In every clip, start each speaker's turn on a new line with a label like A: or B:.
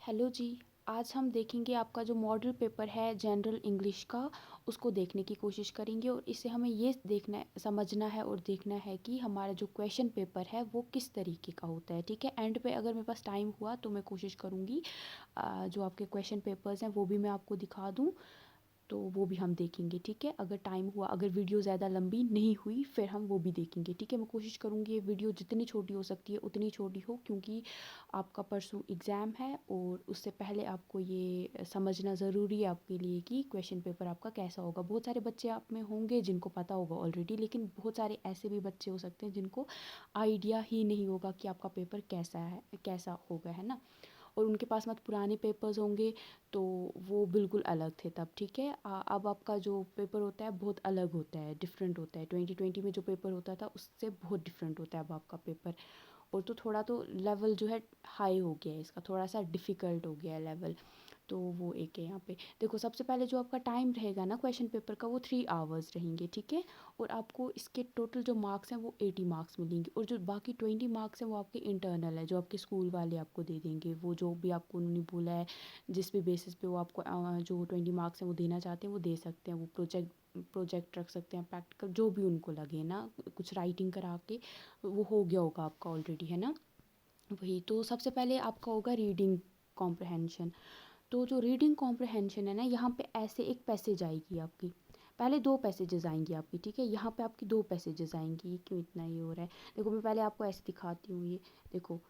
A: Hello जी। आज हम देखेंगे आपका जो मॉडल पेपर है जनरल इंग्लिश का, उसको देखने की कोशिश करेंगे और इससे हमें ये देखना है, समझना है और देखना है कि हमारा जो क्वेश्चन पेपर है वो किस तरीके का होता है। ठीक है, एंड पे अगर मेरे पास टाइम हुआ तो मैं कोशिश करूँगी जो आपके क्वेश्चन पेपर्स हैं वो भी मैं आपको दिखा दूँ, तो वो भी हम देखेंगे। ठीक है, अगर टाइम हुआ, अगर वीडियो ज़्यादा लंबी नहीं हुई फिर हम वो भी देखेंगे। ठीक है, मैं कोशिश करूँगी ये वीडियो जितनी छोटी हो सकती है उतनी छोटी हो, क्योंकि आपका परसों एग्ज़ाम है और उससे पहले आपको ये समझना ज़रूरी है आपके लिए कि क्वेश्चन पेपर आपका कैसा होगा। बहुत सारे बच्चे आप में होंगे जिनको पता होगा ऑलरेडी, लेकिन बहुत सारे ऐसे भी बच्चे हो सकते हैं जिनको आइडिया ही नहीं होगा कि आपका पेपर कैसा है, कैसा होगा, है ना। और उनके पास मत पुराने पेपर्स होंगे तो वो बिल्कुल अलग थे तब। ठीक है, अब आपका जो पेपर होता है बहुत अलग होता है, डिफरेंट होता है। 2020 में जो पेपर होता था उससे बहुत डिफरेंट होता है अब आपका पेपर। और तो थोड़ा तो लेवल जो है हाई हो गया है, इसका थोड़ा सा डिफ़िकल्ट हो गया है लेवल। तो वो एक है यहाँ पे। देखो, सबसे पहले जो आपका टाइम रहेगा ना क्वेश्चन पेपर का, वो 3 आवर्स रहेंगे। ठीक है, और आपको इसके टोटल जो मार्क्स हैं वो 80 मार्क्स मिलेंगे, और जो बाकी 20 मार्क्स हैं वो आपके इंटरनल है, जो आपके स्कूल वाले आपको दे देंगे। वो जो भी आपको उन्होंने बोला है, जिस भी बेसिस पे वो आपको जो 20 मार्क्स हैं वो देना चाहते हैं वो दे सकते हैं। वो प्रोजेक्ट रख सकते हैं, प्रैक्टिकल जो भी उनको लगे ना, कुछ राइटिंग करा के वो हो गया होगा आपका ऑलरेडी, है ना। वही तो सबसे पहले आपका होगा रीडिंग कॉम्प्रहेंशन। तो जो रीडिंग कॉम्प्रहेंशन है ना, यहाँ पे ऐसे एक पैसेज आएगी आपकी, पहले 2 पैसेजेस आएंगी आपकी। ठीक है, यहाँ पे आपकी 2 पैसेजेस आएंगी। ये क्यों इतना ये हो रहा है, देखो मैं पहले आपको ऐसे दिखाती हूँ। ये देखो,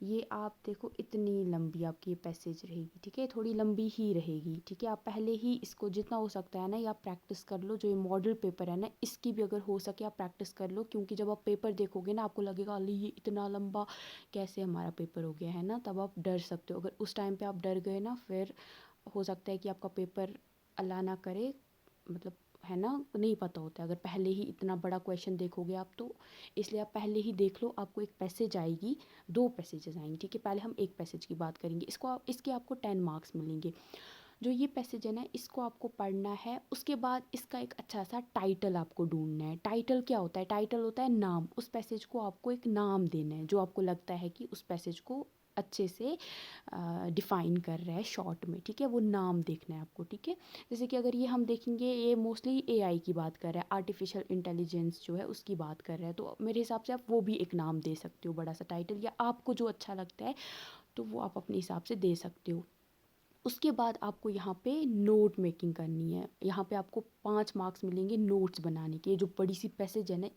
A: ये आप देखो इतनी लंबी आपकी ये पैसेज रहेगी। ठीक है, थोड़ी लंबी ही रहेगी। ठीक है, आप पहले ही इसको जितना हो सकता है ना ये आप प्रैक्टिस कर लो। जो ये मॉडल पेपर है ना, इसकी भी अगर हो सके आप प्रैक्टिस कर लो, क्योंकि जब आप पेपर देखोगे ना आपको लगेगा अरे ये इतना लंबा कैसे हमारा पेपर हो गया, है ना। तब आप डर सकते हो। अगर उस टाइम पे आप डर गए ना, फिर हो सकता है कि आपका पेपर अल्लाह ना करे, मतलब, है ना, नहीं पता होता है। अगर पहले ही इतना बड़ा क्वेश्चन देखोगे आप तो इसलिए आप पहले ही देख लो। आपको एक पैसेज आएगी, 2 पैसेजेस आएंगे। ठीक है, पहले हम एक पैसेज की बात करेंगे। इसके आपको 10 मार्क्स मिलेंगे। जो ये पैसेज है ना, इसको आपको पढ़ना है। उसके बाद इसका एक अच्छा सा टाइटल आपको ढूंढना है। टाइटल क्या होता है? टाइटल होता है नाम। उस पैसेज को आपको एक नाम देना है जो आपको लगता है कि उस पैसेज को अच्छे से डिफ़ाइन कर रहा है शॉर्ट में। ठीक है, वो नाम देखना है आपको। ठीक है, जैसे कि अगर ये हम देखेंगे, ये मोस्टली एआई की बात कर रहा है, आर्टिफिशियल इंटेलिजेंस जो है उसकी बात कर रहा है। तो मेरे हिसाब से आप वो भी एक नाम दे सकते हो, बड़ा सा टाइटल, या आपको जो अच्छा लगता है तो वो आप अपने हिसाब से दे सकते हो। उसके बाद आपको यहाँ पे नोट मेकिंग करनी है। यहाँ पे आपको 5 मार्क्स मिलेंगे नोट्स बनाने के। जो बड़ी सी पैसेज है ना,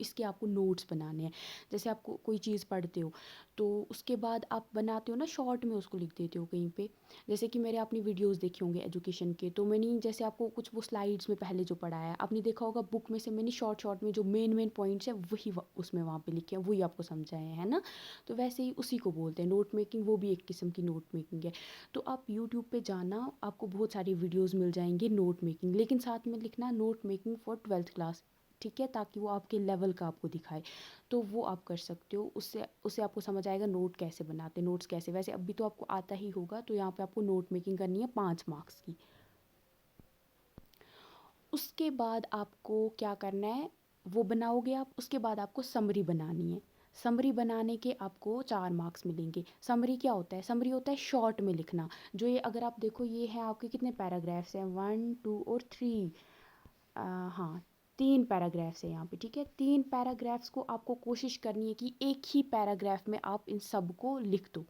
A: इसके आपको नोट्स बनाने हैं। जैसे आपको कोई चीज़ पढ़ते हो तो उसके बाद आप बनाते हो ना, शॉर्ट में उसको लिख देते हो कहीं पे। जैसे कि मेरे आपने वीडियोस देखे होंगे एजुकेशन के, तो मैंने जैसे आपको कुछ वो स्लाइड्स में पहले जो पढ़ाया है आपने देखा होगा, बुक में से मैंने शॉर्ट शॉर्ट में जो मेन मेन पॉइंट्स हैं वही उसमें वहाँ पे लिखे हैं, वही आपको समझाए हैं, है ना। तो वैसे ही उसी को बोलते हैं नोट मेकिंग। वो भी एक किस्म की नोट मेकिंग है। तो आप यूट्यूब पे जाना, आपको बहुत सारी वीडियोस मिल जाएंगे नोट मेकिंग, लेकिन साथ में लिखना note making for 12th class. ठीक है, ताकि वो आपके लेवल का आपको दिखाए। तो वो आप कर सकते हो। उससे उससे आपको समझ आएगा नोट कैसे बनाते, नोट्स कैसे। वैसे अभी तो आपको आता ही होगा। तो यहाँ पे आपको नोट मेकिंग करनी है 5 मार्क्स की। उसके बाद आपको क्या करना है, वो बनाओगे आप। उसके बाद आपको समरी बनानी है। समरी बनाने के आपको 4 मार्क्स मिलेंगे। समरी क्या होता है? समरी होता है शॉर्ट में लिखना। जो ये अगर आप देखो, ये है आपके कितने पैराग्राफ्स हैं, 1 2 और 3, हाँ, 3 पैराग्राफ्स है यहाँ पे। ठीक है, 3 पैराग्राफ्स को आपको कोशिश करनी है कि एक ही पैराग्राफ में आप इन सब को लिख दो।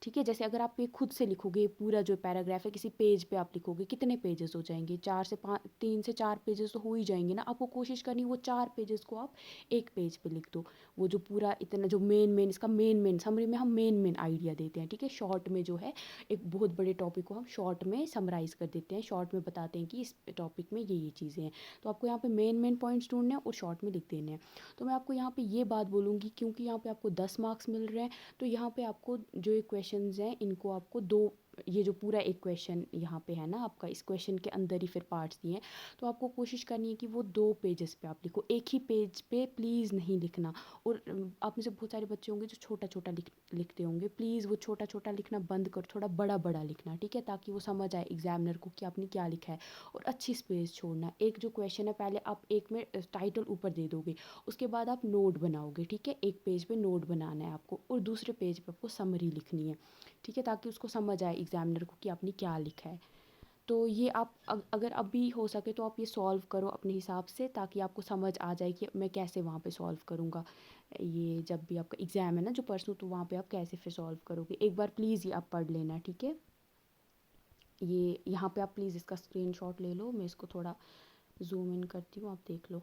A: ठीक है, जैसे अगर आप ये खुद से लिखोगे, पूरा जो पैराग्राफ है किसी पेज पे आप लिखोगे, कितने पेजेस हो जाएंगे? 4 से 5, 3 से 4 पेजेस तो हो ही जाएंगे ना। आपको कोशिश करनी है वो 4 पेजेस को आप एक पेज पे लिख दो। वो जो पूरा इतना जो मेन मेन इसका मेन मेन समरी में हम मेन मेन आइडिया देते हैं। ठीक है, शॉर्ट में जो है एक बहुत बड़े टॉपिक को हम शॉर्ट में समराइज़ कर देते हैं, शॉर्ट में बताते हैं कि इस टॉपिक में ये चीज़ें हैं। तो आपको यहाँ पे मेन मेन पॉइंट्स ढूंढने हैं और शॉर्ट में लिख देने हैं। तो मैं आपको यहाँ पे ये बात बोलूँगी, क्योंकि यहाँ पे आपको 10 मार्क्स मिल रहे हैं, तो यहाँ पे आपको जो ये क्वेश्चंस हैं इनको आपको दो, ये जो पूरा एक क्वेश्चन यहाँ पे है ना आपका, इस क्वेश्चन के अंदर ही फिर पार्ट्स दिए हैं। तो आपको कोशिश करनी है कि वो 2 पेजेस पे आप लिखो, एक ही पेज पे प्लीज़ नहीं लिखना। और आप में से बहुत सारे बच्चे होंगे जो छोटा छोटा लिखते होंगे। प्लीज़ वो छोटा छोटा लिखना बंद करो, थोड़ा बड़ा बड़ा लिखना। ठीक है, ताकि वो समझ आए एग्जामिनर को कि आपने क्या लिखा है। और अच्छी स्पेस छोड़ना। एक जो क्वेश्चन है पहले आप एक में टाइटल ऊपर दे दोगे, उसके बाद आप नोट बनाओगे। ठीक है, एक पेज पे नोट बनाना है आपको और दूसरे पेज पे आपको समरी लिखनी है। ठीक है, ताकि उसको समझ आए एग्जामिनर को कि आपने क्या लिखा है। तो ये आप अगर अभी हो सके तो आप ये सॉल्व करो अपने हिसाब से, ताकि आपको समझ आ जाए कि मैं कैसे वहाँ पे सॉल्व करूँगा। ये जब भी आपका एग्ज़ाम है ना जो परसों, तो वहाँ पे आप कैसे फिर सॉल्व करोगे, एक बार प्लीज़ ये आप पढ़ लेना, ठीक है। ये यहाँ पे आप प्लीज़ इसका स्क्रीनशॉट ले लो, मैं इसको थोड़ा जूम इन करती हूँ, आप देख लो,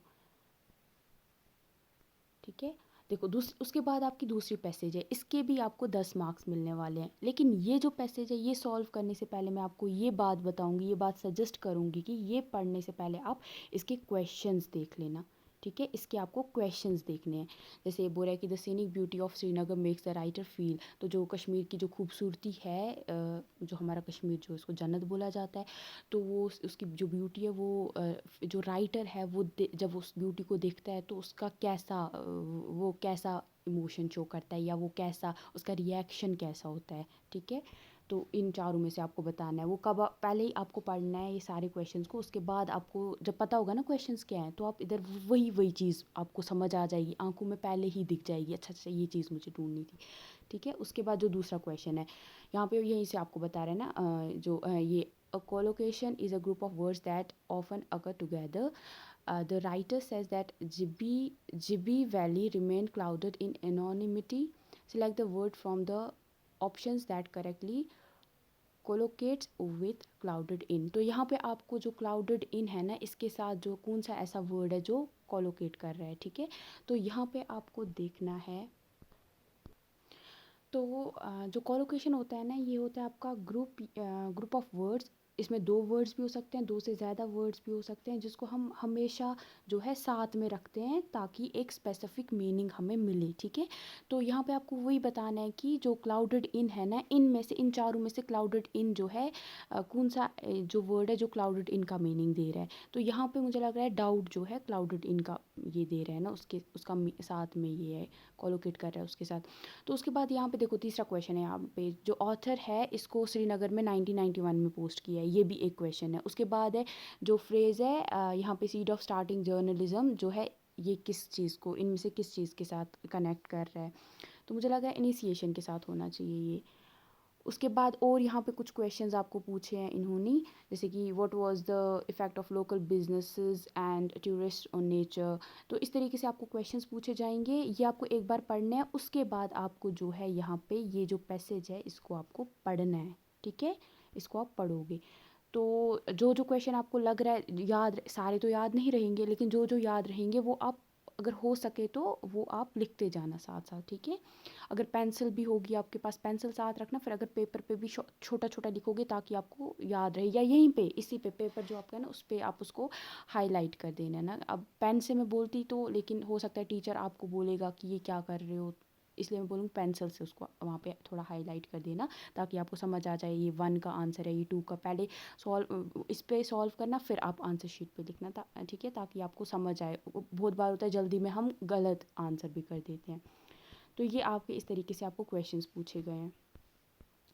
A: ठीक है। देखो उसके बाद आपकी दूसरी पैसेज है, इसके भी आपको 10 मार्क्स मिलने वाले हैं। लेकिन ये जो पैसेज है ये सॉल्व करने से पहले मैं आपको ये बात बताऊंगी, ये बात सजेस्ट करूंगी कि ये पढ़ने से पहले आप इसके क्वेश्चंस देख लेना, ठीक है। इसके आपको क्वेश्चंस देखने हैं। जैसे ये बोल रहा है कि the scenic beauty of Srinagar makes the writer feel, तो जो कश्मीर की जो खूबसूरती है, जो हमारा कश्मीर जो इसको जन्नत बोला जाता है, तो वो उसकी जो ब्यूटी है वो जो राइटर है वो जब उस ब्यूटी को देखता है तो उसका कैसा वो कैसा इमोशन शो करता है, या वो कैसा उसका रिएक्शन कैसा होता है, ठीक है। तो इन चारों में से आपको बताना है। वो कब पहले ही आपको पढ़ना है ये सारे क्वेश्चंस को, उसके बाद आपको जब पता होगा ना क्वेश्चंस क्या हैं, तो आप इधर वही वही चीज़ आपको समझ आ जाएगी, आंखों में पहले ही दिख जाएगी, अच्छा अच्छा ये चीज़ मुझे ढूंढनी थी, ठीक है। उसके बाद जो दूसरा क्वेश्चन है यहाँ पे यहीं से आपको बता रहे हैं ना, ये a collocation is a group of words that often occur together. The writer says that Jibbi Valley remained clouded in anonymity. Select the word from the options that correctly collocates with clouded in. तो यहाँ पे आपको जो clouded in है ना, इसके साथ जो कौन सा ऐसा word है जो colocate कर रहा है, ठीक है। तो यहाँ पे आपको देखना है, तो जो कॉलोकेशन होता है ना, ये होता है आपका ग्रुप ऑफ वर्ड्स। इसमें 2 वर्ड्स भी हो सकते हैं, 2 से ज़्यादा वर्ड्स भी हो सकते हैं, जिसको हम हमेशा जो है साथ में रखते हैं ताकि एक स्पेसिफिक मीनिंग हमें मिले, ठीक है। तो यहाँ पे आपको वही बताना है कि जो क्लाउडेड इन है ना, इनमें से इन चारों में से क्लाउडेड इन जो है कौन सा जो वर्ड है जो क्लाउडेड इन का मीनिंग दे रहा है। तो यहाँ पे मुझे लग रहा है डाउट जो है क्लाउडेड इन का ये दे रहा है ना, उसका साथ में ये है, कॉलोकेट कर रहा है उसके साथ। तो उसके बाद यहाँ पे देखो तीसरा क्वेश्चन है, यहाँ पे जो ऑथर है इसको श्रीनगर में 1991 में पोस्ट किया है, ये भी एक क्वेश्चन है। उसके बाद है जो फ्रेज़ है यहाँ पे सीड ऑफ स्टार्टिंग जर्नलिज्म जो है, ये किस चीज़ को, इनमें से किस चीज़ के साथ कनेक्ट कर रहा है। तो मुझे लगा इनिशिएशन के साथ होना चाहिए ये। उसके बाद और यहाँ पे कुछ क्वेश्चंस आपको पूछे हैं इन्होंने, जैसे कि what was the effect of local businesses and tourist on nature. तो इस तरीके से आपको क्वेश्चंस पूछे जाएंगे, ये आपको एक बार पढ़ना है। उसके बाद आपको जो है यहाँ पे ये जो पैसेज है इसको आपको पढ़ना है, ठीक है। इसको आप पढ़ोगे तो जो जो क्वेश्चन आपको लग रहा है याद, सारे तो याद नहीं रहेंगे, लेकिन जो जो याद रहेंगे वो आप अगर हो सके तो वो आप लिखते जाना साथ साथ, ठीक है। अगर पेंसिल भी होगी आपके पास, पेंसिल साथ रखना, फिर अगर पेपर पे भी छोटा छोटा लिखोगे ताकि आपको याद रहे, या यहीं पे इसी पे पेपर जो आपका है ना उस पर आप उसको हाईलाइट कर देना है ना। अब पेन से मैं बोलती तो, लेकिन हो सकता है टीचर आपको बोलेगा कि ये क्या कर रहे हो, इसलिए मैं बोलूँ पेंसिल से उसको वहाँ पे थोड़ा हाईलाइट कर देना, ताकि आपको समझ आ जाए ये 1 का आंसर है, ये 2 का। पहले सॉल्व इस पे सॉल्व करना, फिर आप आंसर शीट पे लिखना था, ठीक है, ताकि आपको समझ आए। बहुत बार होता है जल्दी में हम गलत आंसर भी कर देते हैं। तो ये आपके इस तरीके से आपको क्वेश्चंस पूछे गए हैं।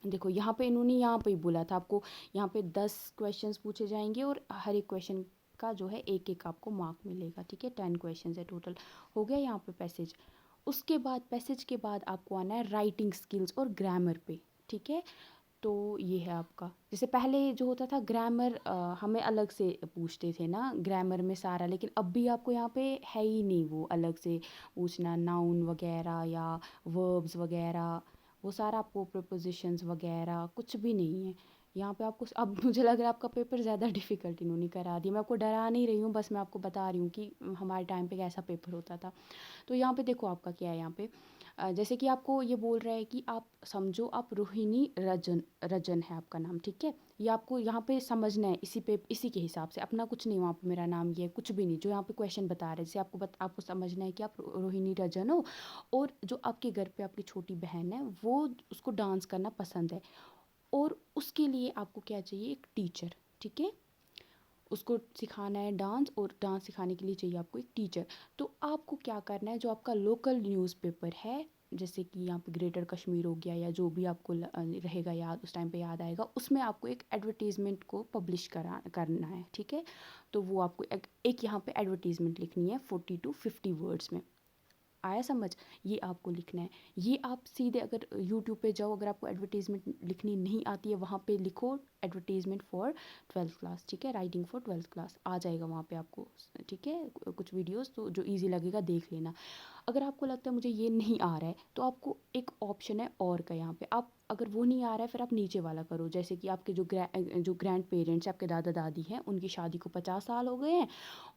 A: देखो यहाँ पे इन्होंने यहाँ पे ही बोला था आपको, यहाँ पे 10 क्वेश्चंस पूछे जाएंगे और हर एक क्वेश्चन का जो है एक एक आपको मार्क मिलेगा, ठीक है। 10 क्वेश्चन है टोटल, हो गया यहाँ पे पैसेज। उसके बाद पैसेज के बाद आपको आना है राइटिंग स्किल्स और ग्रामर पे, ठीक है। तो ये है आपका, जैसे पहले जो होता था ग्रामर हमें अलग से पूछते थे ना ग्रामर में सारा, लेकिन अब भी आपको यहाँ पे है ही नहीं वो अलग से पूछना, नाउन वगैरह या वर्ब्स वगैरह, वो सारा आपको प्रपोजिशंस वगैरह कुछ भी नहीं है यहाँ पे आपको। अब मुझे लग रहा है आपका पेपर ज़्यादा डिफ़िकल्ट इन्होंने करा दिया। मैं आपको डरा नहीं रही हूँ, बस मैं आपको बता रही हूँ कि हमारे टाइम पे कैसा पेपर होता था। तो यहाँ पे देखो आपका क्या है, यहाँ पे जैसे कि आपको ये बोल रहा है कि आप समझो आप रोहिणी रजन, रजन है आपका नाम, ठीक है। ये आपको यहाँ पे समझना है इसी के हिसाब से, अपना कुछ नहीं, वहाँ पे मेरा नाम ये कुछ भी नहीं, जो यहाँ पे क्वेश्चन बता रहे हैं जैसे आपको समझना है कि आप रोहिणी रजन हो, और जो आपके घर पे आपकी छोटी बहन है वो उसको डांस करना पसंद है, और उसके लिए आपको क्या चाहिए, एक टीचर, ठीक है। उसको सिखाना है डांस, और डांस सिखाने के लिए चाहिए आपको एक टीचर। तो आपको क्या करना है, जो आपका लोकल न्यूज़पेपर है, जैसे कि यहाँ पे ग्रेटर कश्मीर हो गया या जो भी आपको रहेगा याद, उस टाइम पे याद आएगा, उसमें आपको एक एडवर्टीज़मेंट को पब्लिश करना है, ठीक है। तो वो आपको एक यहाँ पे एडवर्टीज़मेंट लिखनी है 40 to 50 वर्ड्स में। आया समझ? ये आपको लिखना है। ये आप सीधे अगर यूट्यूब पे जाओ, अगर आपको एडवर्टाइजमेंट लिखनी नहीं आती है, वहाँ पे लिखो एडवर्टाइजमेंट फॉर 12th क्लास, ठीक है, राइटिंग फॉर 12th क्लास आ जाएगा वहाँ पे आपको, ठीक है, कुछ वीडियोस तो जो इजी लगेगा देख लेना। अगर आपको लगता है मुझे ये नहीं आ रहा है तो आपको एक ऑप्शन है और का, यहाँ पे आप अगर वो नहीं आ रहा है फिर आप नीचे वाला करो। जैसे कि आपके जो ग्रैंड पेरेंट्स हैं, आपके दादा दादी हैं, उनकी शादी को 50 साल हो गए हैं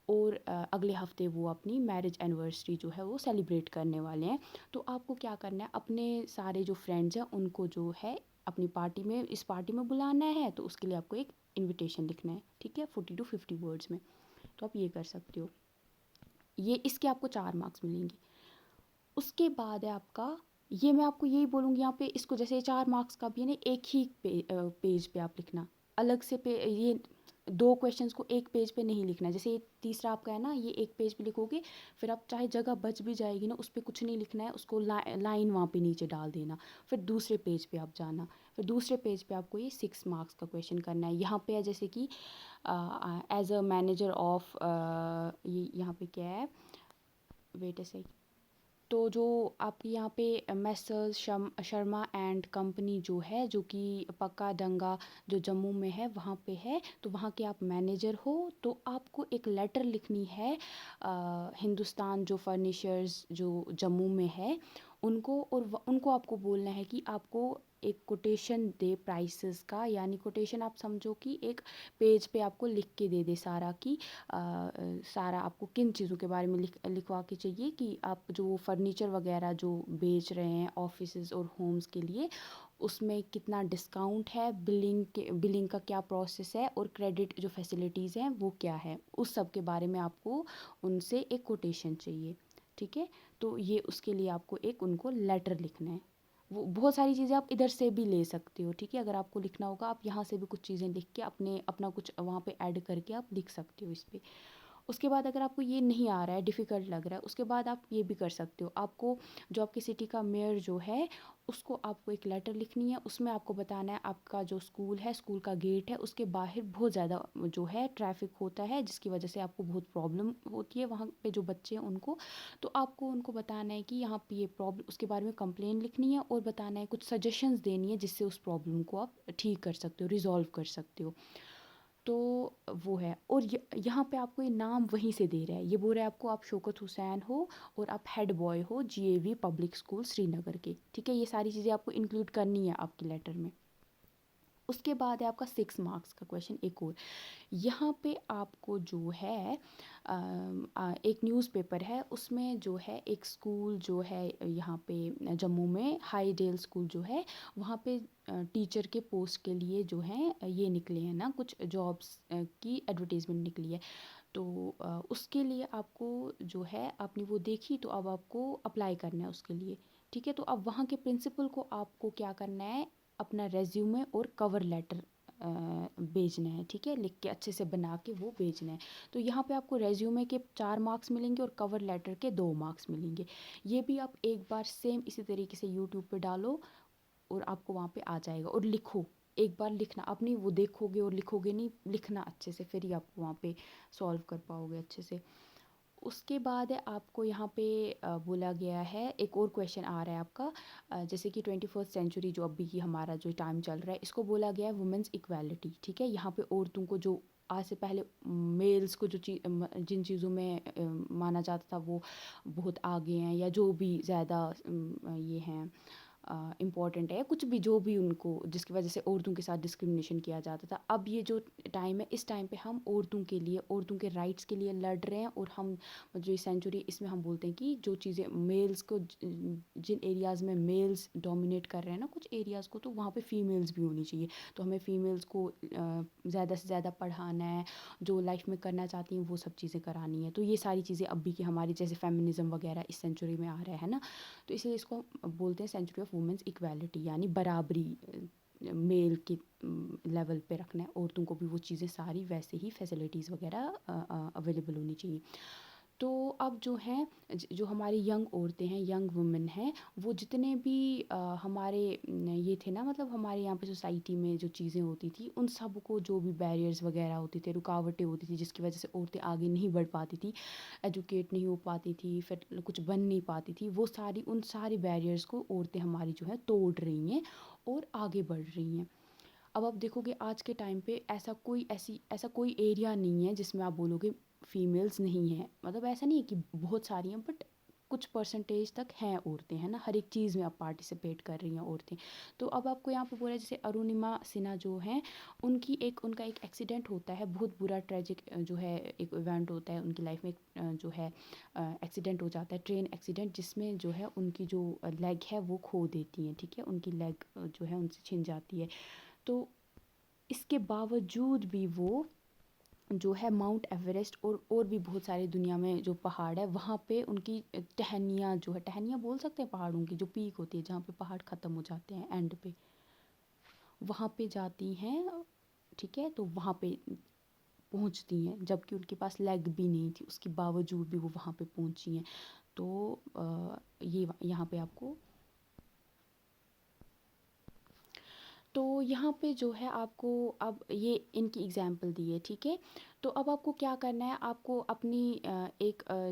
A: और अगले हफ्ते वो अपनी मैरिज एनिवर्सरी जो है वो सेलिब्रेट करने वाले हैं। तो आपको क्या करना है, अपने सारे जो फ्रेंड्स हैं उनको जो है अपनी पार्टी में, इस पार्टी में बुलाना है, तो उसके लिए आपको एक इनविटेशन लिखना है, ठीक है, 40 to 50 वर्ड्स में। तो आप ये कर सकते हो। ये इसके आपको 4 मार्क्स मिलेंगे। उसके बाद है आपका, ये मैं आपको यही बोलूँगी यहाँ पे, इसको जैसे 4 मार्क्स का भी है ना, एक ही पेज पे आप लिखना, अलग से ये 2 क्वेश्चंस को एक पेज पे नहीं लिखना है। जैसे ये तीसरा आपका है ना, ये एक पेज पे लिखोगे, फिर आप चाहे जगह बच भी जाएगी ना, उस पर कुछ नहीं लिखना है, उसको लाइन वहाँ पे नीचे डाल देना, फिर दूसरे पेज पे आप जाना, फिर दूसरे पेज पे आपको ये 6 मार्क्स का क्वेश्चन करना है। यहाँ पे है जैसे कि एज अ मैनेजर ऑफ, ये यहाँ पे क्या है, वेट ए सेक, तो जो आपके यहाँ पे मैसर्स शर्मा एंड कंपनी जो है, जो कि पक्का दंगा जो जम्मू में है वहाँ पे है, तो वहाँ के आप मैनेजर हो, तो आपको एक लेटर लिखनी है हिंदुस्तान जो फर्नीचर्स जो जम्मू में है उनको, और उनको आपको बोलना है कि आपको एक कोटेशन दे प्राइसेस का, यानी कोटेशन आप समझो कि एक पेज पे आपको लिख के दे दे सारा कि सारा आपको किन चीज़ों के बारे में लिखवा के चाहिए, कि आप जो फर्नीचर वगैरह जो बेच रहे हैं ऑफिसेज और होम्स के लिए, उसमें कितना डिस्काउंट है, बिलिंग का क्या प्रोसेस है, और क्रेडिट जो फैसिलिटीज़ हैं वो क्या है, उस सब के बारे में आपको उनसे एक कोटेशन चाहिए, ठीक है। तो ये उसके लिए आपको एक उनको लेटर लिखना है। वो बहुत सारी चीज़ें आप इधर से भी ले सकते हो, ठीक है, अगर आपको लिखना होगा आप यहाँ से भी कुछ चीज़ें लिख के अपना कुछ वहाँ पे ऐड करके आप लिख सकते हो इस पे। उसके बाद अगर आपको ये नहीं आ रहा है, डिफ़िकल्ट लग रहा है, उसके बाद आप ये भी कर सकते हो, आपको जो आपकी सिटी का मेयर जो है उसको आपको एक लेटर लिखनी है, उसमें आपको बताना है आपका जो स्कूल है, स्कूल का गेट है, उसके बाहर बहुत ज़्यादा जो है ट्रैफिक होता है, जिसकी वजह से आपको बहुत प्रॉब्लम होती है वहाँ पे जो बच्चे हैं उनको। तो आपको उनको बताना है कि यहाँ पे ये प्रॉब्लम, उसके बारे में कंप्लेन लिखनी है और बताना है, कुछ सजेशंस देनी है जिससे उस प्रॉब्लम को आप ठीक कर सकते हो, रिजॉल्व कर सकते हो। तो वो है, और यहाँ पे आपको ये नाम वहीं से दे रहा है, ये बोल रहा है आपको आप शौकत हुसैन हो और आप हेड बॉय हो जीएवी पब्लिक स्कूल श्रीनगर के, ठीक है। ये सारी चीज़ें आपको इंक्लूड करनी है आपके लेटर में। उसके बाद है आपका 6 मार्क्स का क्वेश्चन एक और। यहाँ पे आपको जो है एक न्यूज़पेपर है, उसमें जो है एक स्कूल जो है यहाँ पे जम्मू में, हाई डेल स्कूल जो है, वहाँ पे टीचर के पोस्ट के लिए जो है ये निकले हैं ना, कुछ जॉब्स की एडवर्टीज़मेंट निकली है। तो उसके लिए आपको जो है आपने वो देखी, तो अब आपको अप्लाई करना है उसके लिए, ठीक है। तो अब वहाँ के प्रिंसिपल को आपको क्या करना है, अपना रेज्यूमे और कवर लेटर भेजना है, ठीक है, लिख के अच्छे से बना के वो भेजना है। तो यहाँ पे आपको रेज्यूमे के 4 मार्क्स मिलेंगे और कवर लेटर के 2 मार्क्स मिलेंगे। ये भी आप एक बार सेम इसी तरीके से यूट्यूब पे डालो और आपको वहाँ पे आ जाएगा, और लिखो, एक बार लिखना, आप नहीं वो देखोगे और लिखोगे नहीं, लिखना अच्छे से, फिर ही आप वहाँ पे सॉल्व कर पाओगे अच्छे से। उसके बाद है आपको यहाँ पे बोला गया है, एक और क्वेश्चन आ रहा है आपका, जैसे कि 21st सेंचुरी जो अभी की हमारा जो टाइम चल रहा है, इसको बोला गया है वुमेंस इक्वालिटी, ठीक है। यहाँ पे औरतों को जो आज से पहले मेल्स को जो जिन चीज़ों में माना जाता था वो बहुत आगे हैं, या जो भी ज़्यादा ये हैं इम्पॉर्टेंट है, कुछ भी जो भी उनको, जिसकी वजह से औरतों के साथ डिस्क्रिमिनेशन किया जाता था, अब ये जो टाइम है, इस टाइम पे हम औरतों के लिए, औरतों के राइट्स के लिए लड़ रहे हैं। और हम जो ये सेंचुरी, इसमें हम बोलते हैं कि जो चीज़ें मेल्स को, जिन एरियाज़ में मेल्स डोमिनेट कर रहे हैं ना कुछ एरियाज़ को, तो वहाँ पे फीमेल्स भी होनी चाहिए। तो हमें फीमेल्स को ज़्यादा से ज़्यादा पढ़ाना है, जो लाइफ में करना चाहती हैं वो सब चीज़ें करानी है। तो ये सारी चीज़ें अभी की हमारी, जैसे फेमिनिज़म वगैरह इस सेंचुरी में आ रहा है ना, तो इसलिए इसको बोलते हैं सेंचुरी ऑफ वुमेंस इक्वालिटी, यानी बराबरी, मेल के लेवल पे रखना है, औरतों को भी वो चीज़ें सारी वैसे ही फैसिलिटीज़ वगैरह अवेलेबल होनी चाहिए। तो अब जो हैं जो हमारी यंग औरतें हैं, यंग वुमेन हैं, वो जितने भी हमारे ये थे ना, मतलब हमारे यहाँ पे सोसाइटी में जो चीज़ें होती थी, उन सब को जो भी बैरियर्स वगैरह होते थे, रुकावटें होती थी, जिसकी वजह से औरतें आगे नहीं बढ़ पाती थी, एजुकेट नहीं हो पाती थी, फिर कुछ बन नहीं पाती थी, वो सारी उन सारी बैरियर्स को औरतें हमारी जो है तोड़ रही हैं और आगे बढ़ रही हैं। अब आप देखोगे आज के टाइम पे ऐसा कोई एरिया नहीं है जिसमें आप बोलोगे फीमेल्स नहीं हैं, मतलब ऐसा नहीं है कि बहुत सारी हैं, बट कुछ परसेंटेज तक हैं औरतें, है ना, हर एक चीज़ में आप पार्टिसिपेट कर रही हैं औरतें। तो अब आपको यहाँ पे बोला जैसे अरुणिमा सिन्हा जो हैं, उनका एक एक्सीडेंट होता है, बहुत बुरा ट्रेजिक जो है एक इवेंट होता है उनकी लाइफ में, जो है एक्सीडेंट हो जाता है, ट्रेन एक्सीडेंट, जिसमें जो है उनकी जो लेग है वो खो देती हैं, ठीक है, उनकी लेग जो है उनसे छिन जाती है। तो इसके बावजूद भी वो जो है माउंट एवरेस्ट और भी बहुत सारी दुनिया में जो पहाड़ है वहाँ पे उनकी टहनियाँ जो है, टहनियाँ बोल सकते हैं पहाड़ों की, जो पीक होती है जहाँ पे पहाड़ ख़त्म हो जाते हैं एंड पे, वहाँ पे जाती हैं, ठीक है, तो वहाँ पे पहुँचती हैं, जबकि उनके पास लेग भी नहीं थी, उसके बावजूद भी वो वहाँ पे पहुँची हैं। तो ये यहाँ पे आपको, तो यहाँ पे जो है आपको, अब ये इनकी एग्जाम्पल दी है, ठीक है। तो अब आपको क्या करना है, आपको अपनी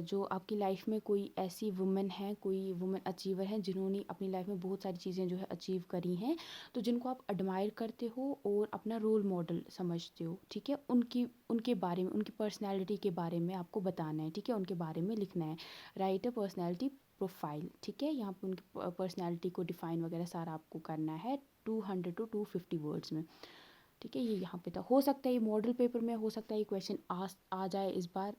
A: जो आपकी लाइफ में कोई ऐसी वुमेन है, कोई वुमेन अचीवर है जिन्होंने अपनी लाइफ में बहुत सारी चीज़ें जो है अचीव करी हैं, तो जिनको आप एडमायर करते हो और अपना रोल मॉडल समझते हो, ठीक है, उनके बारे में, उनकी पर्सनैलिटी के बारे में आपको बताना है, ठीक है, उनके बारे में लिखना है, राइट अ पर्सनैलिटी प्रोफाइल, ठीक है, यहाँ पे उनकी पर्सनैलिटी को डिफ़ाइन वगैरह सारा आपको करना है 200 to 250 वर्ड्स में, ठीक है। ये यहाँ पे था, हो सकता है ये मॉडल पेपर में, हो सकता है ये क्वेश्चन आ जाए इस बार,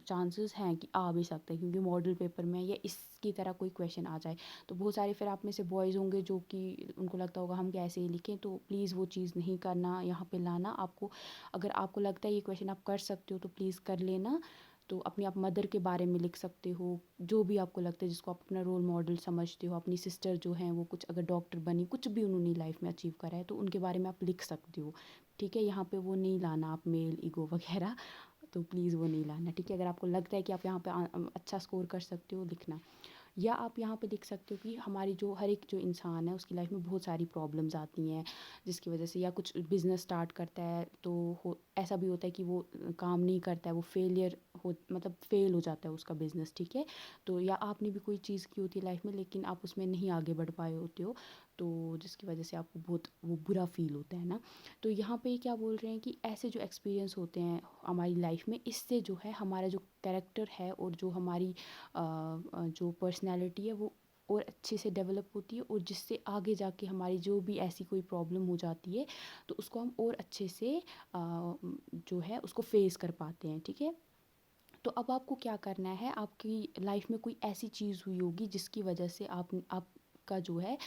A: चांसेस हैं कि आ भी सकता है, क्योंकि मॉडल पेपर में या इसकी तरह कोई क्वेश्चन आ जाए। तो बहुत सारे फिर आप में से बॉयज़ होंगे जो कि उनको लगता होगा हम कैसे ही लिखें, तो प्लीज़ वो चीज़ नहीं करना, यहाँ पे लाना आपको। अगर आपको लगता है ये क्वेश्चन आप कर सकते हो तो प्लीज़ कर लेना। तो अपनी आप मदर के बारे में लिख सकते हो, जो भी आपको लगता है जिसको आप अपना रोल मॉडल समझते हो, अपनी सिस्टर जो हैं वो कुछ अगर डॉक्टर बनी, कुछ भी उन्होंने लाइफ में अचीव करा है तो उनके बारे में आप लिख सकते हो, ठीक है। यहाँ पे वो नहीं लाना आप मेल ईगो वगैरह, तो प्लीज़ वो नहीं लाना, ठीक है। अगर आपको लगता है कि आप यहाँ पे अच्छा स्कोर कर सकते हो, लिखना। या आप यहाँ पे लिख सकते हो कि हमारी जो हर एक जो इंसान है उसकी लाइफ में बहुत सारी प्रॉब्लम्स आती हैं, जिसकी वजह से, या कुछ बिज़नेस स्टार्ट करता है तो ऐसा भी होता है कि वो काम नहीं करता है, वो फेलियर हो, मतलब फेल हो जाता है उसका बिज़नेस, ठीक है। तो या आपने भी कोई चीज़ की होती है लाइफ में लेकिन आप उसमें नहीं आगे बढ़ पाए होते हो, तो जिसकी वजह से आपको बहुत वो बुरा फील होता है ना। तो यहाँ पे क्या बोल रहे हैं कि ऐसे जो एक्सपीरियंस होते हैं हमारी लाइफ में, इससे जो है हमारा जो कैरेक्टर है और जो हमारी जो पर्सनैलिटी है वो और अच्छे से डेवलप होती है, और जिससे आगे जाके हमारी जो भी ऐसी कोई प्रॉब्लम हो जाती है तो उसको हम और अच्छे से जो है उसको फेस कर पाते हैं, ठीक है। तो अब आपको क्या करना है, आपकी लाइफ में कोई ऐसी चीज़ हुई होगी जिसकी वजह से आपका जो है,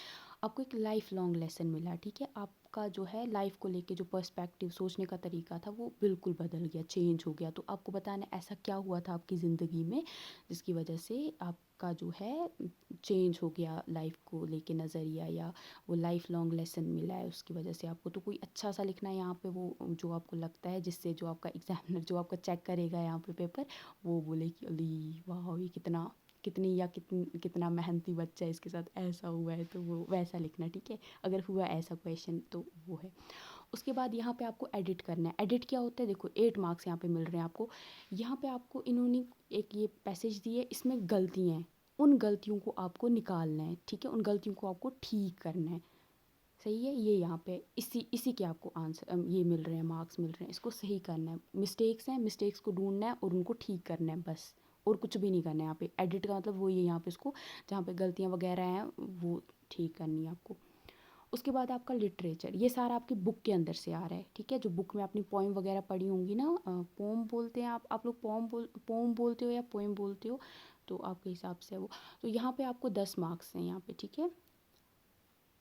A: आपको एक लाइफ लॉन्ग लेसन मिला, ठीक है। आपका जो है लाइफ को लेके जो पर्सपेक्टिव, सोचने का तरीका था वो बिल्कुल बदल गया, चेंज हो गया। तो आपको बताना है ऐसा क्या हुआ था आपकी ज़िंदगी में जिसकी वजह से आपका जो है चेंज हो गया लाइफ को लेके नज़रिया, या वो लाइफ लॉन्ग लेसन मिला है उसकी वजह से आपको। तो कोई अच्छा सा लिखना है यहाँ पे, वो जो आपको लगता है जिससे जो आपका एग्जामिनर जो आपका चेक करेगा यहाँ पे पेपर, वो बोले कि अली वाह, ये कितना मेहनती बच्चा है, इसके साथ ऐसा हुआ है, तो वो वैसा लिखना, ठीक है। अगर हुआ ऐसा क्वेश्चन तो वो है। उसके बाद यहाँ पे आपको एडिट करना है। एडिट क्या होता है, देखो 8 मार्क्स यहाँ पे मिल रहे हैं आपको। यहाँ पे आपको इन्होंने एक ये पैसेज दी है, इसमें गलतियाँ हैं, उन गलतियों को आपको निकालना है, ठीक है, उन गलतियों को आपको ठीक करना है, सही है। ये यहाँ पे इसी इसी के आपको आंसर ये मिल रहे हैं, मार्क्स मिल रहे हैं, इसको सही करना है। मिस्टेक्स हैं, मिस्टेक्स को ढूंढना है और उनको ठीक करना है, बस, और कुछ भी नहीं करना है यहाँ पे। एडिट का मतलब वो ये यहाँ पे इसको, जहाँ पे गलतियाँ वगैरह हैं वो ठीक करनी है आपको। उसके बाद आपका लिटरेचर, ये सारा आपकी बुक के अंदर से आ रहा है, ठीक है। जो बुक में अपनी पोइम वगैरह पढ़ी होंगी ना, पोम बोलते हैं आप लोग, पोम बोलते हो या पोइम बोलते हो, तो आपके हिसाब से वो। तो यहाँ पे आपको 10 मार्क्स हैं यहाँ पे, ठीक है।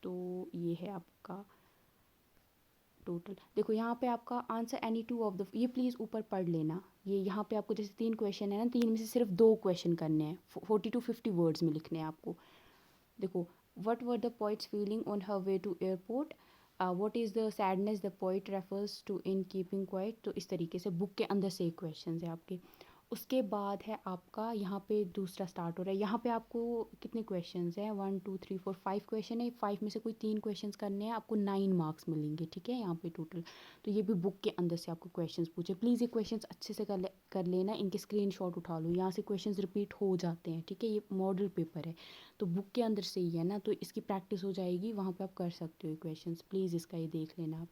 A: तो ये है आपका टोटल। देखो यहाँ पे आपका answer any two of the, ये प्लीज़ ऊपर पढ़ लेना। ये यहाँ पे आपको जैसे 3 क्वेश्चन है ना, 3 में से सिर्फ 2 क्वेश्चन करने हैं, 40 to 50 वर्ड्स में लिखने हैं आपको। देखो, what were the poet's feeling on her way to airport, what is the sadness the poet refers to in keeping quiet. तो इस तरीके से बुक के अंदर से क्वेश्चन है आपके। उसके बाद है आपका यहाँ पे दूसरा स्टार्ट हो रहा है। यहाँ पे आपको कितने क्वेश्चंस हैं, 1 2 3 4 5 क्वेश्चन है। 5 में से कोई 3 क्वेश्चंस करने हैं, आपको 9 मार्क्स मिलेंगे, ठीक है, यहाँ पे टोटल। तो ये भी बुक के अंदर से आपको क्वेश्चंस पूछे। प्लीज़ ये क्वेश्चंस अच्छे से कर लेना, इनके स्क्रीनशॉट उठा लो, यहाँ से क्वेश्चंस रिपीट हो जाते हैं, ठीक है। ये मॉडल पेपर है तो बुक के अंदर से ही है ना, तो इसकी प्रैक्टिस हो जाएगी, वहाँ पर आप कर सकते हो क्वेश्चन। प्लीज़ इसका ये देख लेना आप।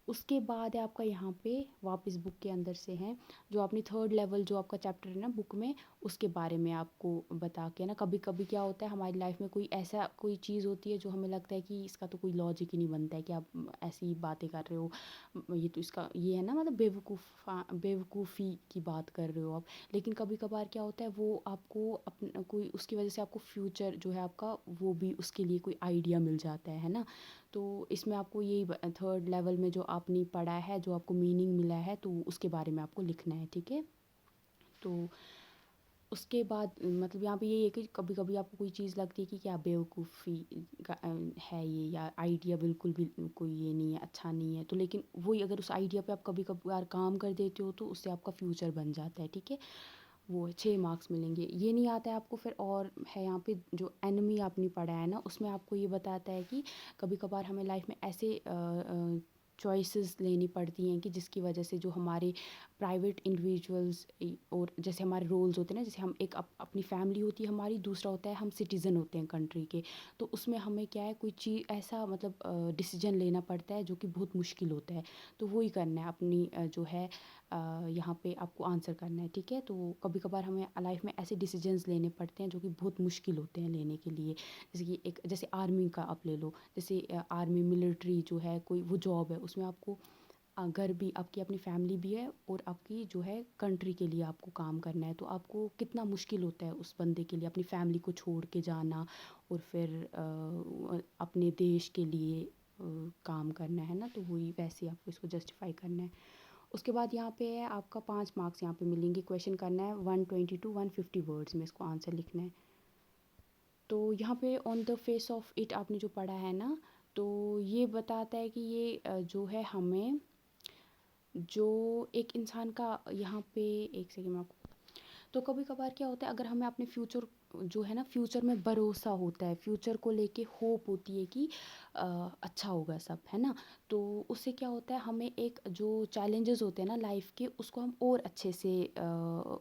A: उसके बाद है आपका यहाँ पे वापस बुक के अंदर से है, जो आपने थर्ड लेवल जो आपका चैप्टर है ना बुक में, उसके बारे में आपको बता के ना, कभी कभी क्या होता है हमारी लाइफ में कोई ऐसा कोई चीज़ होती है जो हमें लगता है कि इसका तो कोई लॉजिक ही नहीं बनता है, कि आप ऐसी बातें कर रहे हो, ये तो इसका ये है ना, मतलब बेवकूफ़ी की बात कर रहे हो आप। लेकिन कभी कभार क्या होता है, वो आपको अपना कोई उसकी वजह से आपको फ्यूचर जो है आपका, वो भी उसके लिए कोई आइडिया मिल जाता है ना। तो इसमें आपको यही थर्ड लेवल में जो आपने पढ़ा है, जो आपको मीनिंग मिला है, तो उसके बारे में आपको लिखना है, ठीक है। तो उसके बाद मतलब यहाँ पे यही है कि कभी कभी आपको कोई चीज़ लगती है कि क्या बेवकूफ़ी है ये, या आइडिया बिल्कुल भी कोई ये नहीं है, अच्छा नहीं है, तो लेकिन वही अगर उस आइडिया पे आप कभी कभार काम कर देते हो तो उससे आपका फ्यूचर बन जाता है, ठीक है। वो 6 मार्क्स मिलेंगे। ये नहीं आता है आपको, फिर और है यहाँ पे जो एनिमी आपने पढ़ा है ना, उसमें आपको ये बताता है कि कभी कभार हमें लाइफ में ऐसे चॉइसेस लेनी पड़ती हैं कि जिसकी वजह से जो हमारे प्राइवेट इंडिविजुअल्स और जैसे हमारे रोल्स होते हैं ना, जैसे हम एक अपनी फैमिली होती है हमारी, दूसरा होता है हम सिटीज़न होते हैं कंट्री के। तो उसमें हमें क्या है, कोई चीज़ ऐसा मतलब डिसीजन लेना पड़ता है जो कि बहुत मुश्किल होता है। तो वही करना है अपनी जो है यहाँ पे आपको आंसर करना है, ठीक है। तो कभी कभार हमें लाइफ में ऐसे डिसीजंस लेने पड़ते हैं जो कि बहुत मुश्किल होते हैं लेने के लिए। जैसे कि एक जैसे आर्मी का आप ले लो, जैसे आर्मी मिलिट्री जो है कोई वो जॉब है, उसमें आपको घर भी, आपकी अपनी फैमिली भी है और आपकी जो है कंट्री के लिए आपको काम करना है। तो आपको कितना मुश्किल होता है उस बंदे के लिए अपनी फैमिली को छोड़ के जाना और फिर अपने देश के लिए काम करना है ना। तो वही वैसे आपको इसको जस्टिफाई करना है। उसके बाद यहाँ पे है आपका 5 मार्क्स यहाँ पे मिलेंगे। क्वेश्चन करना है 120 टू 150 वर्ड्स में, इसको आंसर लिखना है। तो यहाँ पे on the face of it आपने जो पढ़ा है ना, तो ये बताता है कि ये जो है हमें जो एक इंसान का यहाँ पे, एक सेकंड में आपको, तो कभी कभार क्या होता है, अगर हमें अपने फ्यूचर जो है ना, फ्यूचर में भरोसा होता है, फ्यूचर को लेके होप होती है कि अच्छा होगा सब, है ना। तो उससे क्या होता है, हमें एक जो चैलेंजेस होते हैं ना लाइफ के, उसको हम और अच्छे से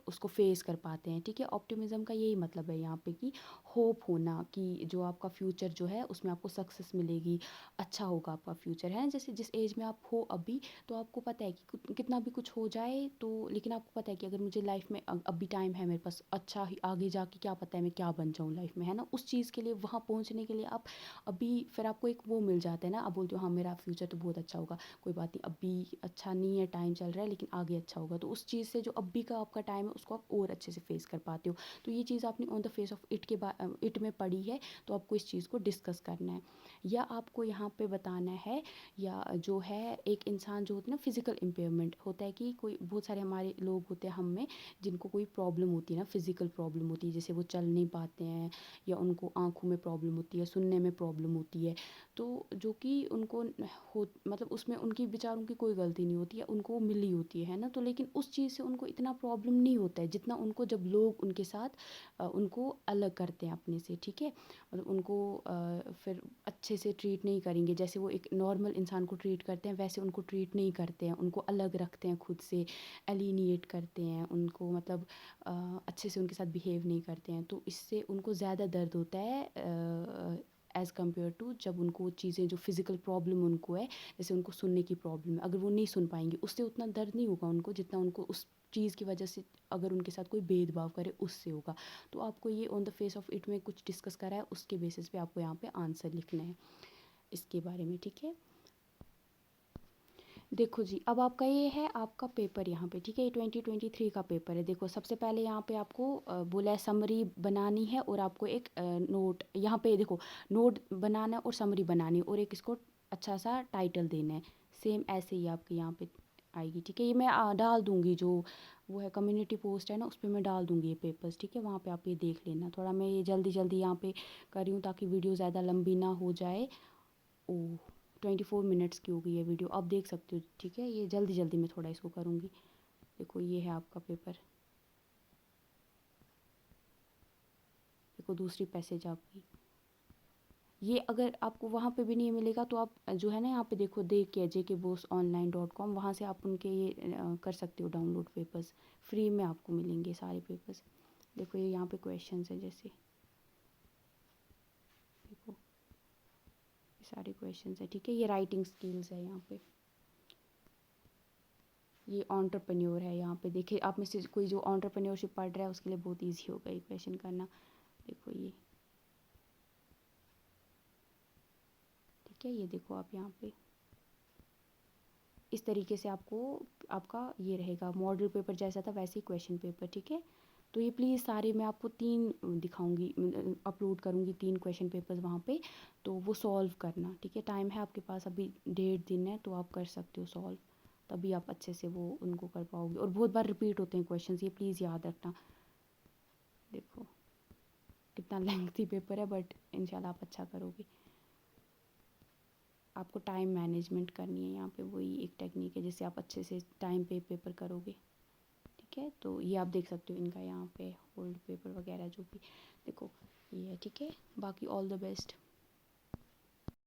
A: उसको फेस कर पाते हैं, ठीक है। ऑप्टिमिज्म का यही मतलब है यहाँ पे कि होप होना कि जो आपका फ्यूचर जो है उसमें आपको सक्सेस मिलेगी, अच्छा होगा आपका फ्यूचर, है ना। जैसे जिस एज में आप हो अभी, तो आपको पता है कि कितना भी कुछ हो जाए, तो लेकिन आपको पता है कि अगर मुझे लाइफ में अभी टाइम है मेरे पास, अच्छा ही आगे जाके क्या पता है मैं क्या बन जाऊँ लाइफ में, है ना। उस चीज़ के लिए, वहाँ पहुँचने के लिए आप अभी फिर आपको एक वो मिल जाता है ना, आप बोलते हो हाँ मेरा फ्यूचर तो बहुत अच्छा होगा, कोई बात नहीं अभी अच्छा नहीं है, टाइम चल रहा है, लेकिन आगे अच्छा होगा। तो उस चीज़ से जो अभी का आपका टाइम है उसको आप और अच्छे से फेस कर पाते हो। तो ये चीज़ आपने on the face of it के इट में पढ़ी है, तो आपको इस चीज़ को डिस्कस करना है, या आपको यहाँ पे बताना है, या जो है एक इंसान जो होता है ना, फिज़िकल इम्पेयरमेंट होता है कि कोई बहुत सारे हमारे लोग होते हैं हम में, जिनको कोई प्रॉब्लम होती है ना, फिज़िकल प्रॉब्लम होती है, जैसे वो चल नहीं पाते हैं, या उनको आँखों में प्रॉब्लम होती है, सुनने में प्रॉब्लम होती है। तो जो कि उनको हो मतलब उसमें उनकी बेचारों की कोई गलती नहीं होती है, उनको वो मिली होती है ना। तो लेकिन उस चीज़ से उनको इतना प्रॉब्लम नहीं होता है जितना उनको जब लोग उनके साथ उनको अलग करते हैं अपने से, ठीक है। मतलब उनको फिर अच्छे से ट्रीट नहीं करेंगे, जैसे वो एक नॉर्मल इंसान को ट्रीट करते हैं वैसे उनको ट्रीट नहीं करते हैं, उनको अलग रखते हैं खुद से, एलिनिएट करते हैं उनको, मतलब अच्छे से उनके साथ बिहेव नहीं करते हैं। तो इससे उनको ज़्यादा दर्द होता है एज़ कम्पेयर टू जब उनको वो चीज़ें जो फिज़िकल प्रॉब्लम उनको है, जैसे उनको सुनने की प्रॉब्लम है, अगर वो नहीं सुन पाएंगे उससे उतना दर्द नहीं होगा उनको, जितना उनको उस चीज़ की वजह से अगर उनके साथ कोई भेदभाव करे उससे होगा। तो आपको ये on the face of it में कुछ डिस्कस करा है, उसके बेसिस पे आपको यहाँ पे आंसर लिखना है इसके बारे में, ठीक है। देखो जी, अब आपका ये है आपका पेपर यहाँ पे, ठीक है। ये 2023 का पेपर है। देखो सबसे पहले यहाँ पे आपको बोला है समरी बनानी है, और आपको एक नोट यहाँ पे देखो, नोट बनाना है और समरी बनानी है, और एक इसको अच्छा सा टाइटल देना है। सेम ऐसे ही आपके यहाँ पे आएगी, ठीक है। ये मैं डाल दूँगी, जो वो है कम्युनिटी पोस्ट है ना, उस पर मैं डाल दूँगी ये पेपर्स, ठीक है। वहाँ पे आप ये देख लेना। थोड़ा मैं ये जल्दी जल्दी यहाँ पे कर रही हूँ ताकि वीडियो ज़्यादा लंबी ना हो जाए। ओह, 24 मिनट्स की हो गई है वीडियो, आप देख सकते हो, ठीक है। ये जल्दी जल्दी मैं थोड़ा इसको करूँगी। देखो ये है आपका पेपर। देखो दूसरी पैसेज आपकी। ये अगर आपको वहाँ पे भी नहीं मिलेगा तो आप जो है ना यहाँ पे देखो दे के jkbosonline.com, वहाँ से आप उनके ये कर सकते हो डाउनलोड पेपर्स, फ्री में आपको मिलेंगे सारे पेपर्स। देखो ये यहाँ पे क्वेश्चंस है, जैसे देखो ये सारे क्वेश्चंस है, ठीक है। ये राइटिंग स्किल्स है, यहाँ पे ये एंटरप्रेन्योर है। यहाँ पे देखिए आप में से कोई जो एंटरप्रेन्योरशिप पढ़ रहा है उसके लिए बहुत ईजी होगा ये क्वेश्चन करना। देखो ये, ठीक है। ये देखो आप यहाँ पे इस तरीके से आपको आपका ये रहेगा मॉडल पेपर जैसा था वैसे ही क्वेश्चन पेपर, ठीक है। तो ये प्लीज़ सारे मैं आपको 3 दिखाऊंगी, अपलोड करूँगी 3 क्वेश्चन पेपर्स वहाँ पे, तो वो सॉल्व करना, ठीक है। टाइम है आपके पास, अभी 1.5 दिन है, तो आप कर सकते हो सॉल्व, तभी आप अच्छे से वो उनको कर पाओगे। और बहुत बार रिपीट होते हैं क्वेश्चंस, ये प्लीज़ याद रखना। देखो कितना लेंथी पेपर है, बट इंशाल्लाह आप अच्छा करोगे। आपको टाइम मैनेजमेंट करनी है यहाँ पे, वही एक टेक्निक है जिससे आप अच्छे से टाइम पे पेपर करोगे, ठीक है। तो ये आप देख सकते हो इनका यहाँ पे होल्ड पेपर वगैरह जो भी, देखो ये है, ठीक है। बाकी ऑल द बेस्ट।